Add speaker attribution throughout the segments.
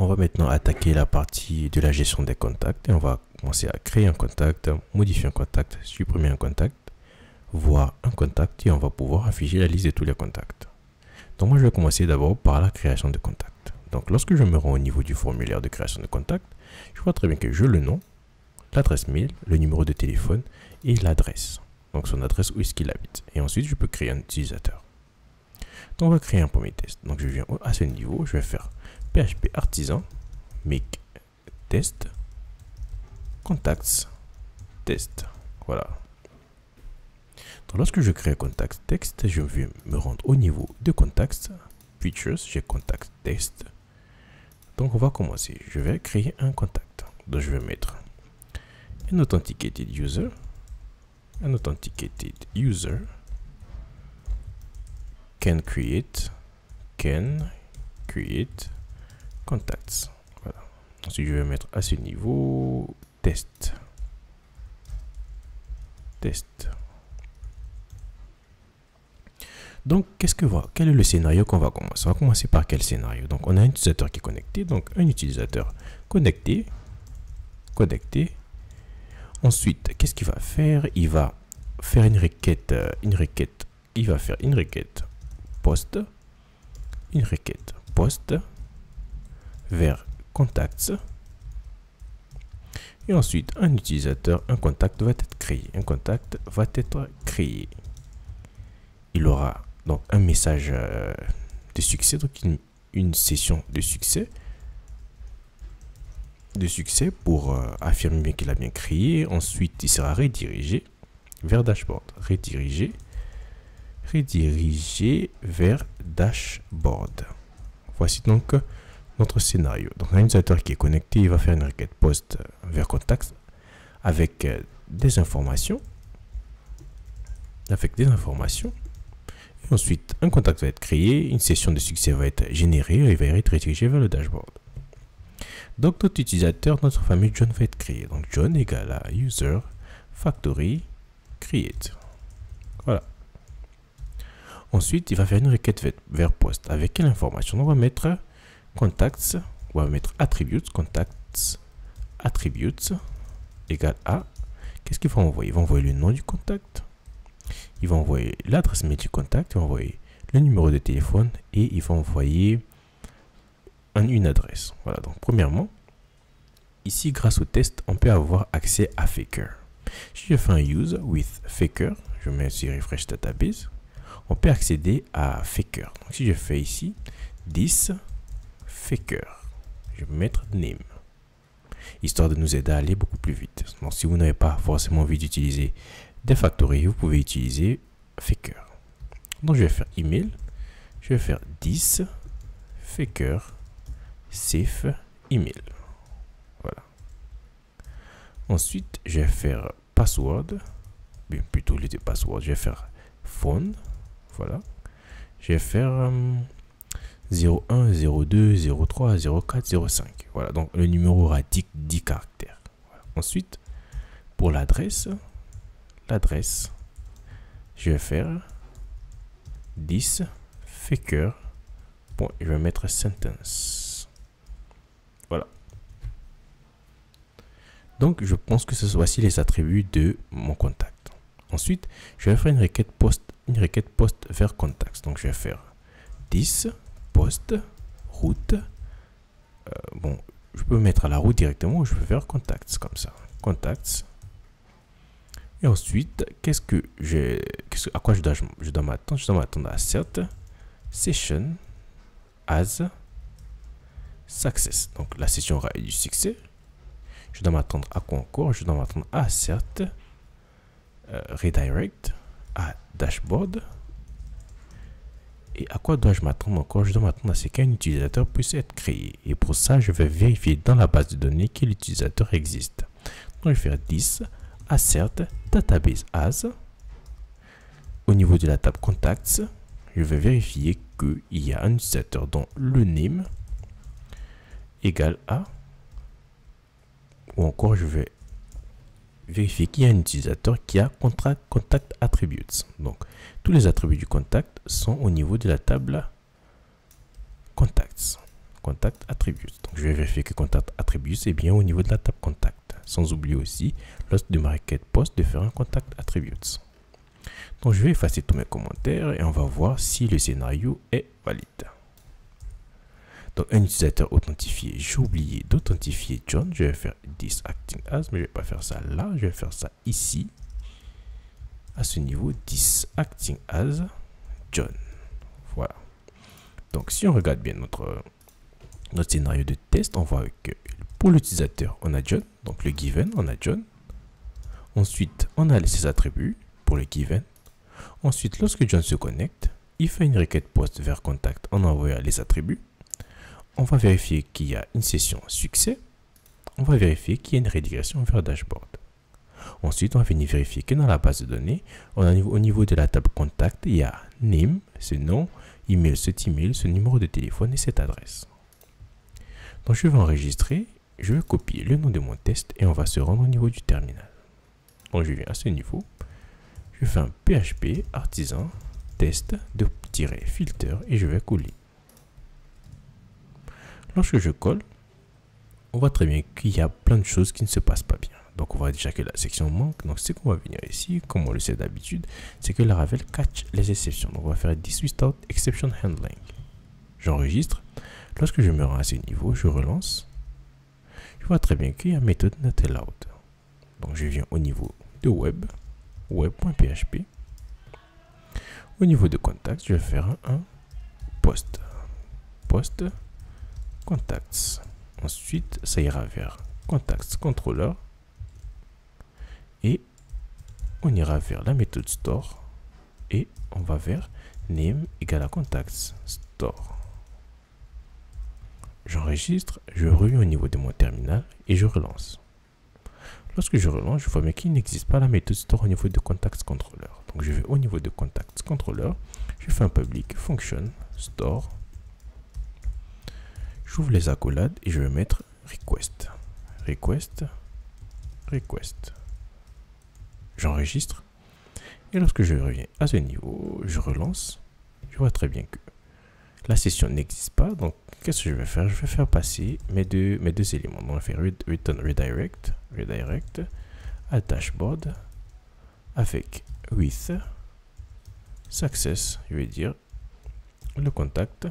Speaker 1: on va maintenant attaquer la partie de la gestion des contacts et on va commencer à créer un contact, modifier un contact, supprimer un contact, voir un contact et on va pouvoir afficher la liste de tous les contacts. Donc moi je vais commencer d'abord par la création de contacts. Donc lorsque je me rends au niveau du formulaire de création de contact, je vois très bien que j'ai le nom, l'adresse mail, le numéro de téléphone et l'adresse. Donc son adresse où est-ce qu'il habite. Et ensuite je peux créer un utilisateur. Donc on va créer un premier test. Donc je viens à ce niveau, je vais faire PHP artisan make test contacts test. Voilà. Donc lorsque je crée un contact text, je vais me rendre au niveau de contacts features, j'ai contact test. Donc on va commencer. Je vais créer un contact. Donc je vais mettre un authenticated user can create contacts. Voilà. Ensuite, je vais mettre à ce niveau test. Donc, quel est le scénario qu'on va commencer? On va commencer par quel scénario? Donc, on a un utilisateur qui est connecté. Donc, un utilisateur connecté. Ensuite, qu'est-ce qu'il va faire? Il va faire une requête. Il va faire une requête post vers contacts. Et ensuite, un contact va être créé. Il aura donc un message de succès, donc une session de succès pour affirmer qu'il a bien créé. Ensuite, il sera redirigé vers dashboard. Redirigé vers dashboard. Voici donc notre scénario. Donc, un utilisateur qui est connecté, il va faire une requête post vers contacts avec des informations. Et ensuite, un contact va être créé, une session de succès va être générée et il va être redirigé vers le dashboard. Donc, notre utilisateur, notre famille John va être créé. Donc, John égale à user factory create. Voilà. Ensuite, il va faire une requête vers post. Avec quelle information? On va mettre contacts, on va mettre attributes, contacts attributes égale à. Qu'est-ce qu'il va envoyer? Il va envoyer le nom du contact. Il va envoyer l'adresse mail du contact, il va envoyer le numéro de téléphone et il va envoyer une adresse. Voilà, donc premièrement, ici grâce au test, on peut avoir accès à Faker. Si je fais un use with Faker, je mets sur refresh database, on peut accéder à Faker. Donc si je fais ici this Faker, je vais mettre name, histoire de nous aider à aller beaucoup plus vite. Donc si vous n'avez pas forcément envie d'utiliser des factories, vous pouvez utiliser Faker. Donc je vais faire email, je vais faire this Faker safe email. Voilà. Ensuite, je vais faire password, bien plutôt le password, je vais faire phone. Voilà. Je vais faire 01 02 03 04 05. Voilà, donc le numéro aura 10 caractères. Voilà. Ensuite, pour l'adresse, je vais faire 10 faker. Bon, je vais mettre sentence. Voilà. Donc, je pense que ce soit ci les attributs de mon contact. Ensuite, je vais faire une requête post vers contacts. Donc, je vais faire 10 post route. Bon, je peux mettre à la route directement ou je peux faire contacts comme ça. Contacts. Et ensuite, à quoi je dois m'attendre? Je dois m'attendre à assert session as success. Donc, la session aura eu du succès. Je dois m'attendre à quoi encore? Je dois m'attendre à assert redirect à dashboard. Et à quoi dois-je m'attendre encore? Je dois m'attendre à ce qu'un utilisateur puisse être créé. Et pour ça, je vais vérifier dans la base de données que l'utilisateur existe. Donc, je vais faire 10 assert database as. Au niveau de la table contacts, je vais vérifier qu'il y a un utilisateur dont le name égale à, ou encore je vais vérifier qu'il y a un utilisateur qui a contact attributes. Donc, tous les attributs du contact sont au niveau de la table contacts. contact attributes. Donc je vais vérifier que contact attributes est bien au niveau de la table contact. Sans oublier aussi, lors de ma requête post, de faire un contact attributes. Donc je vais effacer tous mes commentaires et on va voir si le scénario est valide. Donc un utilisateur authentifié, j'ai oublié d'authentifier John. Je vais faire this acting as, mais je ne vais pas faire ça là, je vais faire ça ici. À ce niveau, this acting as John. Voilà. Donc si on regarde bien notre scénario de test, on voit que pour l'utilisateur, on a John, donc le given, on a John. Ensuite, on a ses attributs pour le given. Ensuite, lorsque John se connecte, il fait une requête post vers contact en envoyant les attributs. On va vérifier qu'il y a une session succès. On va vérifier qu'il y a une rédigression vers dashboard. Ensuite, on va venir vérifier que dans la base de données, au niveau de la table contact, il y a name, ce nom, email, ce numéro de téléphone et cette adresse. Donc, je vais enregistrer, je vais copier le nom de mon test et on va se rendre au niveau du terminal. Donc, je viens à ce niveau. Je fais un PHP artisan test de -filter et je vais coller. Lorsque je colle, on voit très bien qu'il y a plein de choses qui ne se passent pas bien. Donc on voit déjà que la section manque. Donc ce qu'on va venir ici, comme on le sait d'habitude, c'est que Laravel catch les exceptions. Donc on va faire this without exception handling. J'enregistre. Lorsque je me rends à ce niveau, je relance. Je vois très bien qu'il y a méthode not allowed. Donc je viens au niveau de web, web.php. Au niveau de contact, je vais faire un post contacts. Ensuite, ça ira vers contacts controller et on ira vers la méthode store et on va vers name égale à contacts store. J'enregistre, je reviens au niveau de mon terminal et je relance. Lorsque je relance, je vois bien qu'il n'existe pas la méthode store au niveau de contacts controller. Donc je vais au niveau de contacts controller, je fais un public function store. J'ouvre les accolades et je vais mettre request. J'enregistre. Et lorsque je reviens à ce niveau, je relance. Je vois très bien que la session n'existe pas. Donc, qu'est-ce que je vais faire? Je vais faire passer mes deux éléments. Donc, on va faire return redirect à dashboard avec with success. Je vais dire le contact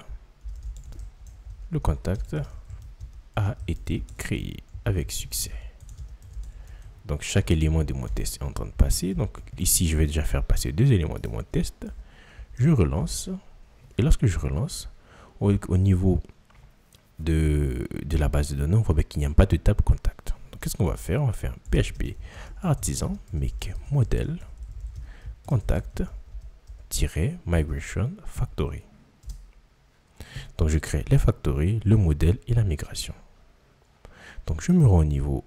Speaker 1: a été créé avec succès. Donc chaque élément de mon test est en train de passer. Donc ici je vais déjà faire passer 2 éléments de mon test. Je relance et lorsque je relance au niveau de la base de données, on voit qu'il n'y a pas de table contact. Donc qu'est-ce qu'on va faire? On va faire un PHP artisan make model contact migration factory. Donc je crée les factories, le modèle et la migration. Donc je me rends au niveau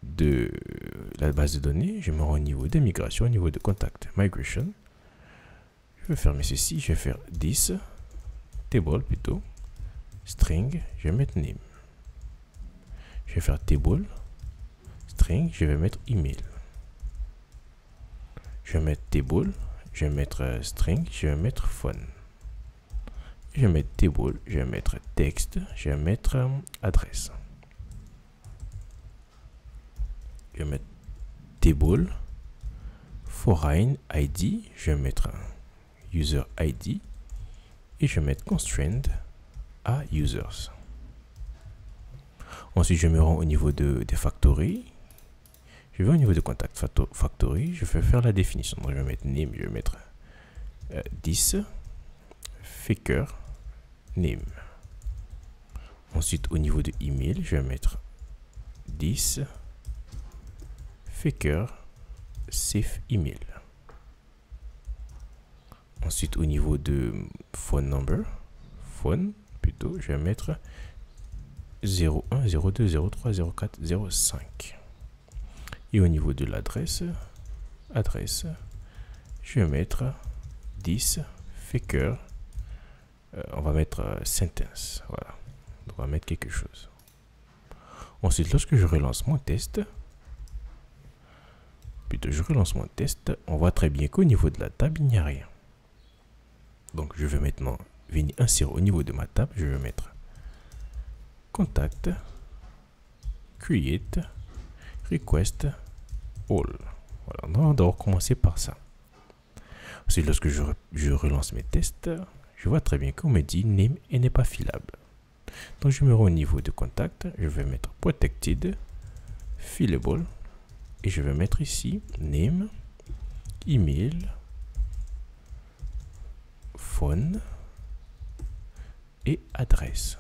Speaker 1: de la base de données, je me rends au niveau des migrations, au niveau de contact migration. Je vais fermer ceci, je vais faire this table plutôt string, je vais mettre name. Je vais faire table string, je vais mettre email. Je vais mettre table, je vais mettre string, je vais mettre phone. Je vais mettre table, je vais mettre texte, je vais mettre adresse. Je vais mettre table foreign ID, je vais mettre user ID et je vais mettre constraint à users. Ensuite, je me rends au niveau des factories. Je vais au niveau de contact factory, je vais faire la définition. Donc, je vais mettre name, je vais mettre this faker name. Ensuite, au niveau de email, je vais mettre this faker safe email. Ensuite, au niveau de phone number, phone plutôt, je vais mettre 01 02 03 04 05. Et au niveau de l'adresse, je vais mettre this faker. On va mettre sentence. Voilà. Donc, on va mettre quelque chose. Ensuite, lorsque je relance mon test, on voit très bien qu'au niveau de la table, il n'y a rien. Donc, je vais maintenant venir insérer au niveau de ma table. Je vais mettre contact, create, request, all. Voilà, on doit commencer par ça. Ensuite, lorsque je relance mes tests, je vois très bien qu'on me dit name et n'est pas filable. Donc je me rends au niveau de contact, je vais mettre protected, fillable, et je vais mettre ici name, email, phone et adresse.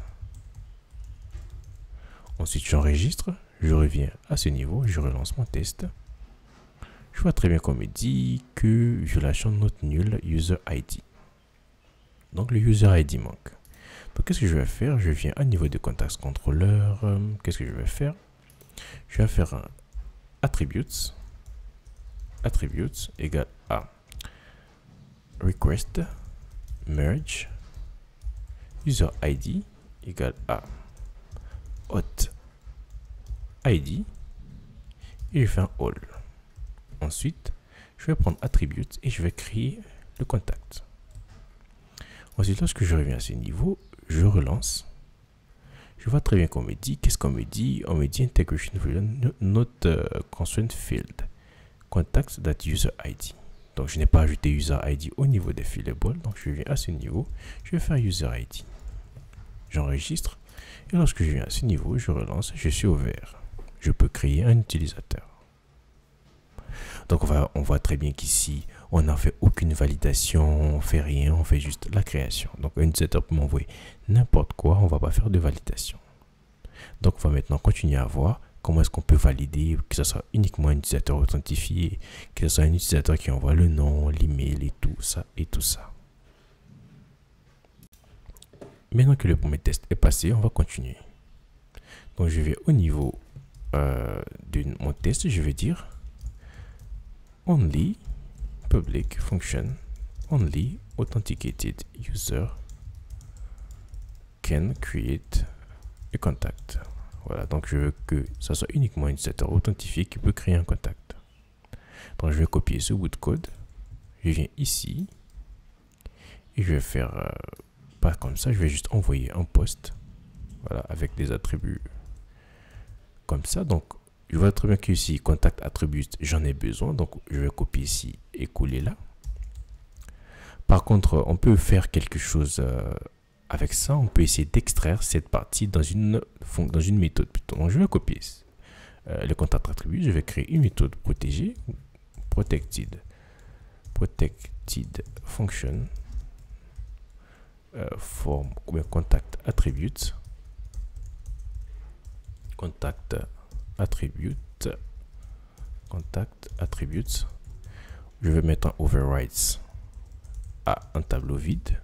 Speaker 1: Ensuite, j'enregistre, je reviens à ce niveau, je relance mon test. Je vois très bien qu'on me dit que violation note nulle user ID. Donc le user ID manque. Donc qu'est-ce que je vais faire? Je viens à niveau de context controller. Qu'est-ce que je vais faire? Je vais faire un attributes égale à request merge user ID égale à hot ID et je fais un all. Ensuite, je vais prendre attributes et je vais créer le contact. Ensuite, lorsque je reviens à ce niveau, je relance. Je vois très bien qu'on me dit, qu'est-ce qu'on me dit? On me dit integration not constraint field contact that user ID. Donc, je n'ai pas ajouté user ID au niveau des fillables. Donc, je viens à ce niveau, je vais faire user ID. J'enregistre. Et lorsque je viens à ce niveau, je relance, je suis au vert. Je peux créer un utilisateur. Donc, on voit très bien qu'ici, on n'a fait aucune validation, on fait rien, on fait juste la création. Donc, un utilisateur peut m'envoyer n'importe quoi, on ne va pas faire de validation. Donc, on va maintenant continuer à voir comment est-ce qu'on peut valider, que ce soit uniquement un utilisateur authentifié, que ce soit un utilisateur qui envoie le nom, l'email et tout ça et tout ça. Maintenant que le premier test est passé, on va continuer. Donc, je vais au niveau de mon test, je vais dire only public function, only authenticated user can create a contact. Voilà, donc je veux que ça soit uniquement un utilisateur authentifié qui peut créer un contact. Donc je vais copier ce bout de code, je viens ici et je vais faire pas comme ça, je vais juste envoyer un post, voilà, avec des attributs comme ça. Donc je vois très bien que ici contact attribute, j'en ai besoin, donc je vais copier ici et coller là. Par contre, on peut faire quelque chose avec ça, on peut essayer d'extraire cette partie dans une méthode plutôt. Donc je vais copier le contact attribute, je vais créer une méthode protégée, protected function form ou bien contact attribute je vais mettre un overrides à un tableau vide.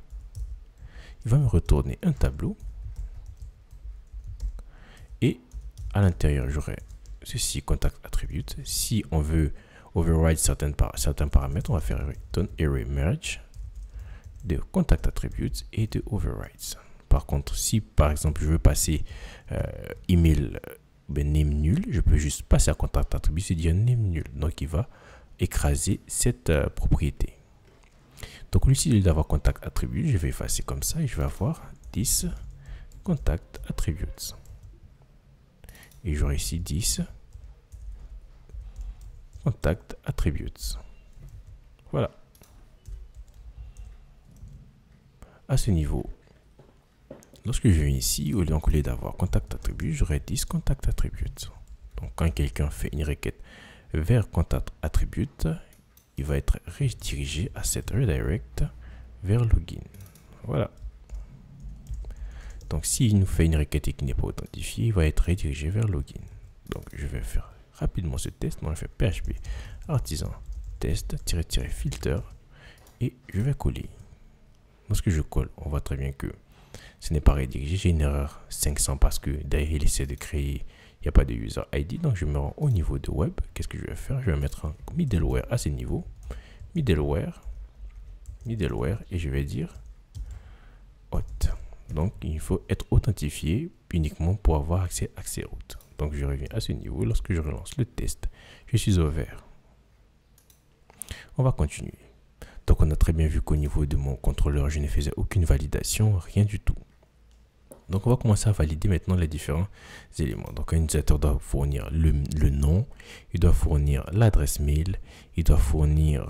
Speaker 1: Il va me retourner un tableau et à l'intérieur j'aurai ceci contact attribute. Si on veut override certains paramètres, on va faire return array merge de contact attribute et de overrides. Par contre, si par exemple je veux passer email name nul, je peux juste passer à contact attribute et dire name nul. Donc il va écraser cette propriété. Donc, au lieu d'avoir contact attribute, je vais effacer comme ça et je vais avoir 10 contact attributes. Et j'aurai ici 10 contact attributes. Voilà. À ce niveau, lorsque je viens ici, au lieu d'avoir contact attribute, j'aurai 10 contact attributes. Donc, quand quelqu'un fait une requête vers contact attribute, il va être redirigé à cette redirect vers login. Voilà. Donc, s'il nous fait une requête et qui n'est pas authentifiée, il va être redirigé vers login. Donc, je vais faire rapidement ce test. Moi, je fais php artisan test-filter et je vais coller. Lorsque je colle, on voit très bien que ce n'est pas redirigé. J'ai une erreur 500 parce que derrière, il essaie de créer. Il n'y a pas de user ID, donc je me rends au niveau de web. Qu'est-ce que je vais faire? Je vais mettre un middleware à ce niveau. Middleware, et je vais dire hot. Donc, il faut être authentifié uniquement pour avoir accès route. Donc, je reviens à ce niveau. Lorsque je relance le test, je suis au vert. On va continuer. Donc, on a très bien vu qu'au niveau de mon contrôleur, je ne faisais aucune validation, rien du tout. Donc, on va commencer à valider maintenant les différents éléments. Donc, un utilisateur doit fournir le nom, il doit fournir l'adresse mail, il doit fournir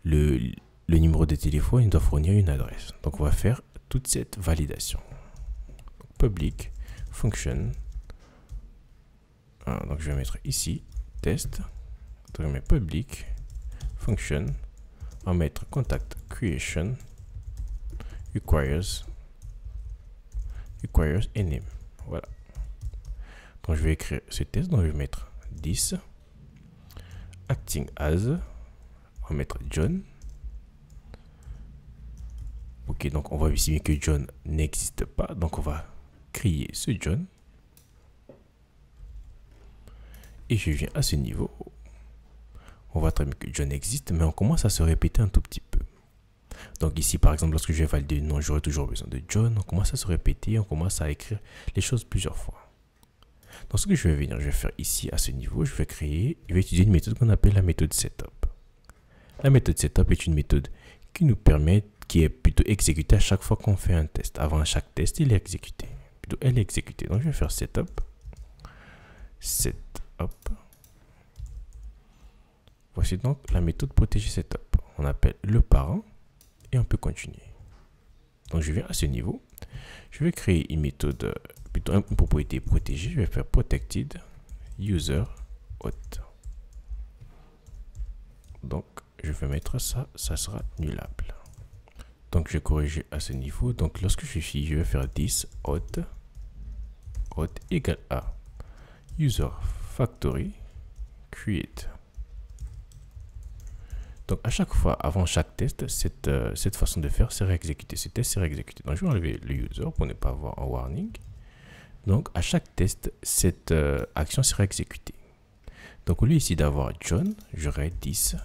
Speaker 1: le numéro de téléphone, il doit fournir une adresse. Donc, on va faire toute cette validation. Donc, public function. Donc, je vais mettre ici test. Donc, je vais mettre public function. On va mettre contact creation requires a name. Voilà. Donc, je vais écrire ce test. Donc, je vais mettre 10 acting as. On va mettre John. Ok, donc on voit ici que John n'existe pas. Donc, on va créer ce John. Et je viens à ce niveau. On voit très bien que John existe, mais on commence à se répéter un tout petit peu. Donc ici, par exemple, lorsque je vais valider le nom, j'aurai toujours besoin de John. On commence à se répéter, on commence à écrire les choses plusieurs fois. Donc ce que je vais venir, je vais faire ici à ce niveau, je vais utiliser une méthode qu'on appelle la méthode setup. La méthode setup est une méthode qui nous permet, qui est plutôt exécutée à chaque fois qu'on fait un test. Avant chaque test, il est exécuté. Plutôt, elle est exécutée. Donc je vais faire setup. Voici donc la méthode protéger setup. On appelle le parent et on peut continuer. Donc je viens à ce niveau. Je vais créer une méthode, plutôt une propriété protégée. Je vais faire protected user auth. Donc je vais mettre ça, ça sera nullable. Donc je vais corriger à ce niveau. Donc lorsque je suis, je vais faire 10 auth égale à user factory create. Donc, à chaque fois, avant chaque test, cette façon de faire sera exécutée. Ce test sera exécuté. Donc, je vais enlever le user pour ne pas avoir un warning. Donc, à chaque test, cette action sera exécutée. Donc, au lieu ici d'avoir John, j'aurai 10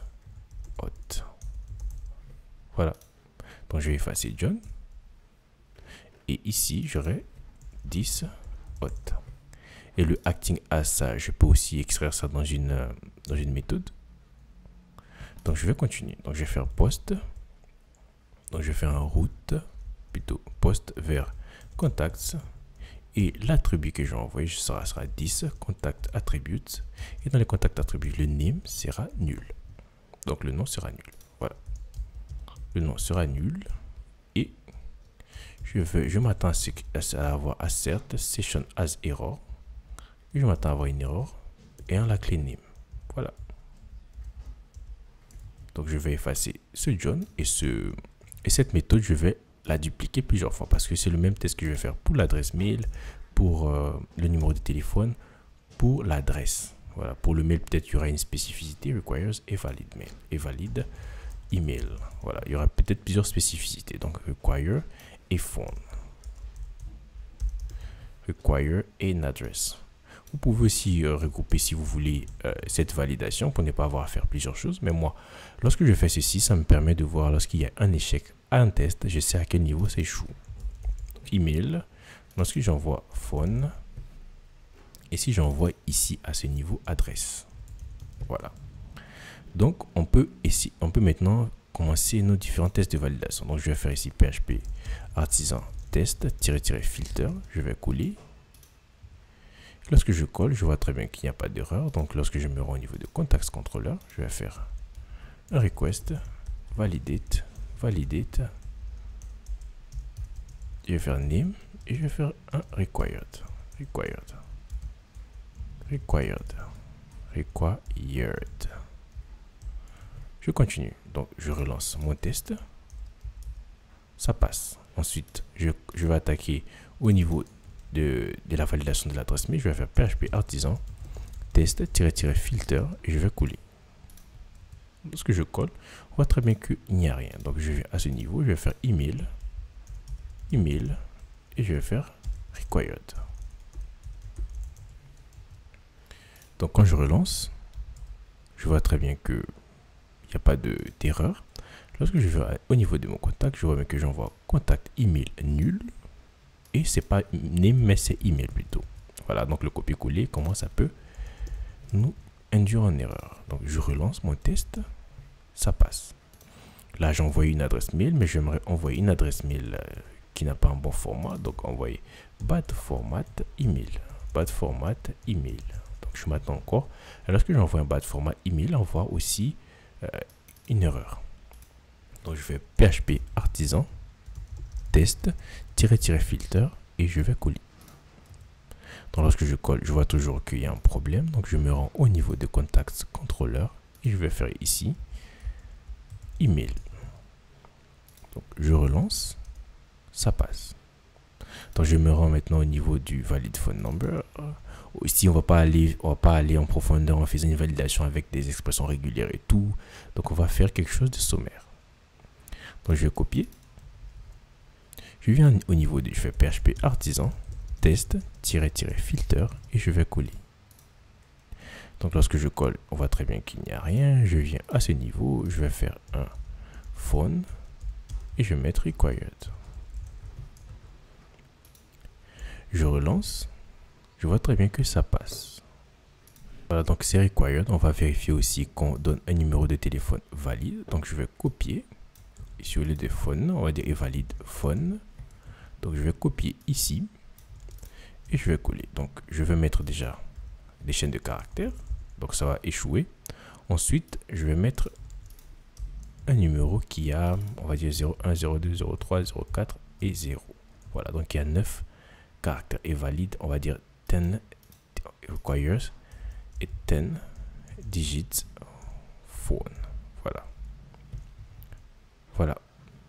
Speaker 1: auth. Voilà. Donc, je vais effacer John. Et ici, j'aurai 10 auth. Et le acting as, ça, je peux aussi extraire ça dans une méthode. Donc, je vais continuer. Donc, je vais faire post. Donc, je vais faire un route, plutôt post vers contacts. Et l'attribut que je vais envoyer sera 10 contact attributes. Et dans les contacts attributs, le name sera nul. Donc, le nom sera nul. Voilà. Le nom sera nul. Et je m'attends à avoir assert session as error. Et je m'attends à avoir une erreur et la clé name. Voilà. Donc, je vais effacer ce John et cette méthode, je vais la dupliquer plusieurs fois parce que c'est le même test que je vais faire pour l'adresse mail, pour le numéro de téléphone, pour l'adresse. Voilà. Pour le mail, peut-être il y aura une spécificité requires et valid mail et valide email. Voilà. Il y aura peut-être plusieurs spécificités. Donc, require et phone. Require et une adresse. Vous pouvez aussi regrouper si vous voulez cette validation pour ne pas avoir à faire plusieurs choses. Mais moi, lorsque je fais ceci, ça me permet de voir lorsqu'il y a un échec à un test, je sais à quel niveau ça échoue. Donc, email, lorsque j'envoie phone, et si j'envoie ici à ce niveau adresse. Voilà. Donc, on peut maintenant commencer nos différents tests de validation. Donc, je vais faire ici PHP artisan test-filter. Je vais coller. Lorsque je colle, je vois très bien qu'il n'y a pas d'erreur. Donc, lorsque je me rends au niveau de context controller, je vais faire un request, validate. Je vais faire name et je vais faire un required. Je continue. Donc, je relance mon test. Ça passe. Ensuite, je vais attaquer au niveau de la validation de l'adresse mail. Je vais faire PHP artisan test-filter et je vais coller. Lorsque je colle, on voit très bien qu'il n'y a rien. Donc, je vais à ce niveau, je vais faire email et je vais faire required. Donc, quand je relance, je vois très bien qu'il n'y a pas d'erreur. Lorsque je vais au niveau de mon contact, je vois bien que j'envoie contact email nul. Et c'est pas name, mais c'est email plutôt. Voilà, donc le copier-coller, comment ça peut nous induire en erreur. Donc, je relance mon test, ça passe. Là, j'ai envoyé une adresse mail, mais j'aimerais envoyer une adresse mail qui n'a pas un bon format. Donc envoyer bad format email. Bad format email. Donc je m'attends encore. Et lorsque j'envoie un bad format email, on voit aussi une erreur. Donc je fais PHP artisan test -filter et je vais coller. Donc lorsque je colle, je vois toujours qu'il y a un problème. Donc je me rends au niveau de contacts controller et je vais faire ici email. Donc je relance, ça passe. Donc je me rends maintenant au niveau du valid phone number. Ici on va pas aller en profondeur en faisant une validation avec des expressions régulières et tout. Donc on va faire quelque chose de sommaire. Donc je vais copier. Je viens au niveau je fais PHP artisan test -filter et je vais coller. Donc lorsque je colle, on voit très bien qu'il n'y a rien. Je viens à ce niveau, je vais faire un phone et je vais mettre required. Je relance, je vois très bien que ça passe. Voilà, donc c'est required. On va vérifier aussi qu'on donne un numéro de téléphone valide. Donc je vais copier. Ici au lieu de phone, on va dire valide phone. Donc je vais copier ici et je vais coller. Donc je vais mettre déjà des chaînes de caractères. Donc ça va échouer. Ensuite, je vais mettre un numéro qui a, on va dire 01, 02, 03, 04 et 0. Voilà, donc il y a 9 caractères et valide, on va dire 10 requires et 10 digits phone. Voilà. Voilà.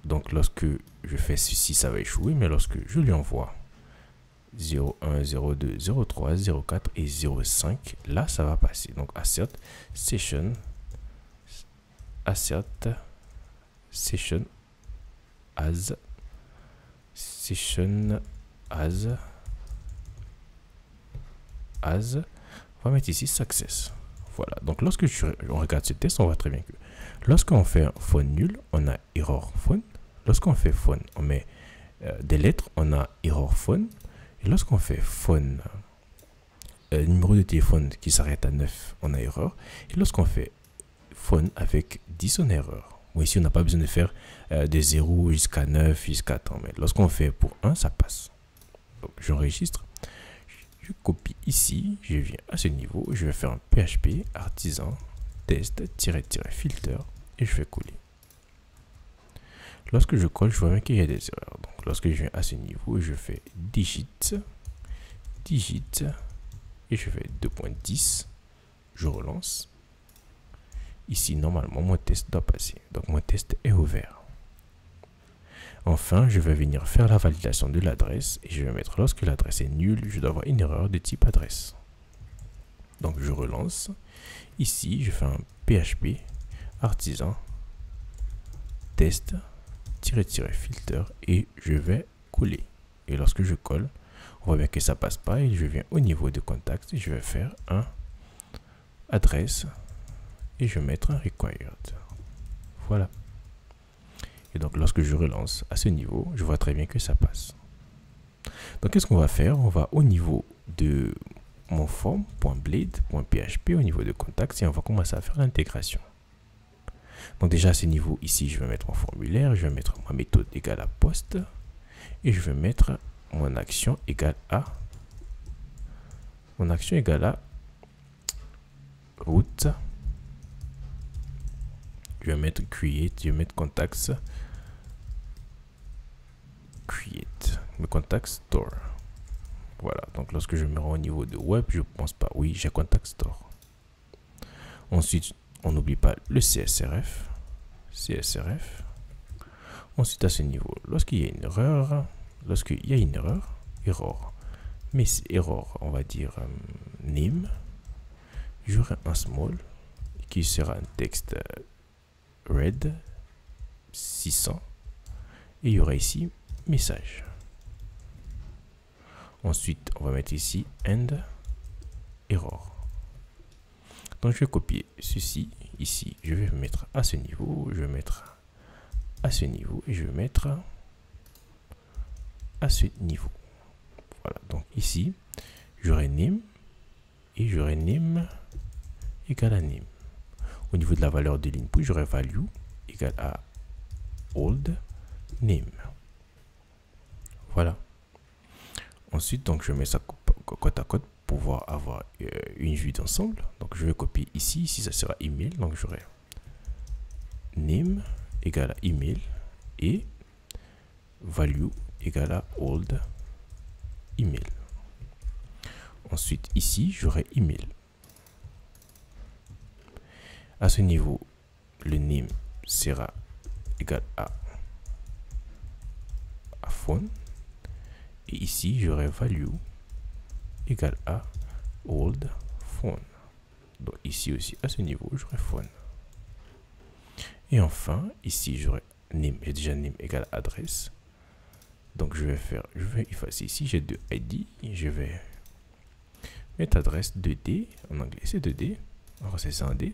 Speaker 1: Donc lorsque je fais ceci, ça va échouer, mais lorsque je lui envoie 01, 02, 03, 04 et 05, là ça va passer. Donc assert session as on va mettre ici success. Voilà, donc lorsque on regarde ce test, on voit très bien que lorsqu'on fait un phone nul, on a error phone. Lorsqu'on fait phone, on met des lettres, on a error phone. Et lorsqu'on fait phone, numéro de téléphone qui s'arrête à 9, on a erreur. Et lorsqu'on fait phone avec 10, on a erreur. Bon, ici, on n'a pas besoin de faire de 0 jusqu'à 9, jusqu'à 10. Mais lorsqu'on fait pour 1, ça passe. Donc, j'enregistre. Je copie ici. Je viens à ce niveau. Je vais faire un PHP artisan test-filter et je vais coller. Lorsque je colle, je vois bien qu'il y a des erreurs. Donc, lorsque je viens à ce niveau, je fais digit et je fais 2.10. Je relance. Ici, normalement, mon test doit passer. Donc, mon test est ouvert. Enfin, je vais venir faire la validation de l'adresse et je vais mettre lorsque l'adresse est nulle, je dois avoir une erreur de type adresse. Donc, je relance. Ici, je fais un PHP artisan test-filter et je vais coller. Et lorsque je colle, on voit bien que ça passe pas et je viens au niveau de contact et je vais faire un adresse et je vais mettre un required. Voilà. Et donc lorsque je relance à ce niveau, je vois très bien que ça passe. Donc qu'est-ce qu'on va faire? On va au niveau de mon form.blade.php au niveau de contact et on va commencer à faire l'intégration. Donc déjà à ce niveau ici, je vais mettre mon formulaire, je vais mettre ma méthode égale à post et je vais mettre mon action égale à route. Je vais mettre create, je vais mettre contacts create, le contact store. Voilà, donc lorsque je me rends au niveau de web, je pense pas, oui, j'ai contact store. Ensuite, on n'oublie pas le CSRF. Ensuite, à ce niveau, lorsqu'il y a une erreur, mais c'est erreur, on va dire name, j'aurai un small qui sera un texte red 600 et il y aura ici message. Ensuite, on va mettre ici end error. Donc, je vais copier ceci ici. Je vais mettre à ce niveau. Je vais mettre à ce niveau. Et je vais mettre à ce niveau. Voilà. Donc, ici, j'aurai name. Et j'aurai name égale à name. Au niveau de la valeur de l'input, j'aurai value égale à old name. Voilà. Ensuite, donc, je mets ça côte à côte pour pouvoir avoir une vue d'ensemble. Donc, je vais copier ici. Ici, ça sera email. Donc, j'aurai name égale à email et value égale à old email. Ensuite, ici, j'aurai email. À ce niveau, le name sera égal à phone. Et ici, j'aurai value égale à old phone. Donc ici aussi, à ce niveau, j'aurai phone. Et enfin, ici, j'aurai name. J'ai déjà name égale à adresse. Donc je vais effacer ici, j'ai 2 ID. Je vais mettre adresse 2D. En anglais, c'est 2D. Alors c'est ça en D.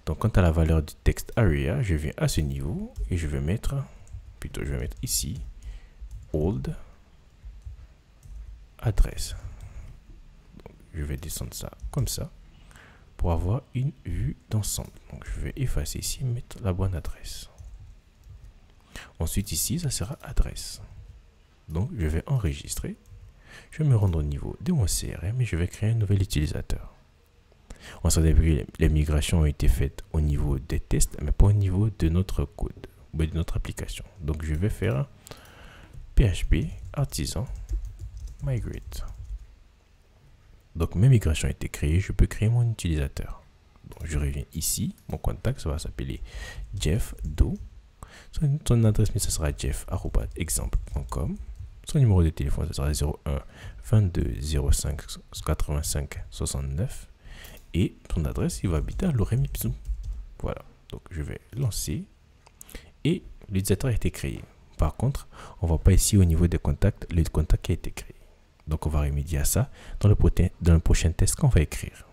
Speaker 1: Donc quant à la valeur du texte area, je viens à ce niveau et je vais mettre ici old adresse. Donc, je vais descendre ça comme ça pour avoir une vue d'ensemble. Donc je vais effacer ici, mettre la bonne adresse. Ensuite ici, ça sera adresse. Donc je vais enregistrer. Je vais me rendre au niveau de mon CRM et je vais créer un nouvel utilisateur. On s'est dit que les migrations ont été faites au niveau des tests, mais pas au niveau de notre code, ou de notre application. Donc je vais faire PHP artisan migrate. Donc mes migrations ont été créées, je peux créer mon utilisateur. Donc je reviens ici, mon contact, ça va s'appeler Jeff Do. Son adresse mail, ça sera jeff@exemple.com. Son numéro de téléphone, ça sera 01 22 05 85 69. Et son adresse, il va habiter à Lorem Ipsum. Voilà. Donc je vais lancer. Et l'utilisateur a été créé. Par contre, on ne voit pas ici au niveau des contacts, le contact qui a été créé. Donc on va remédier à ça dans le prochain test qu'on va écrire.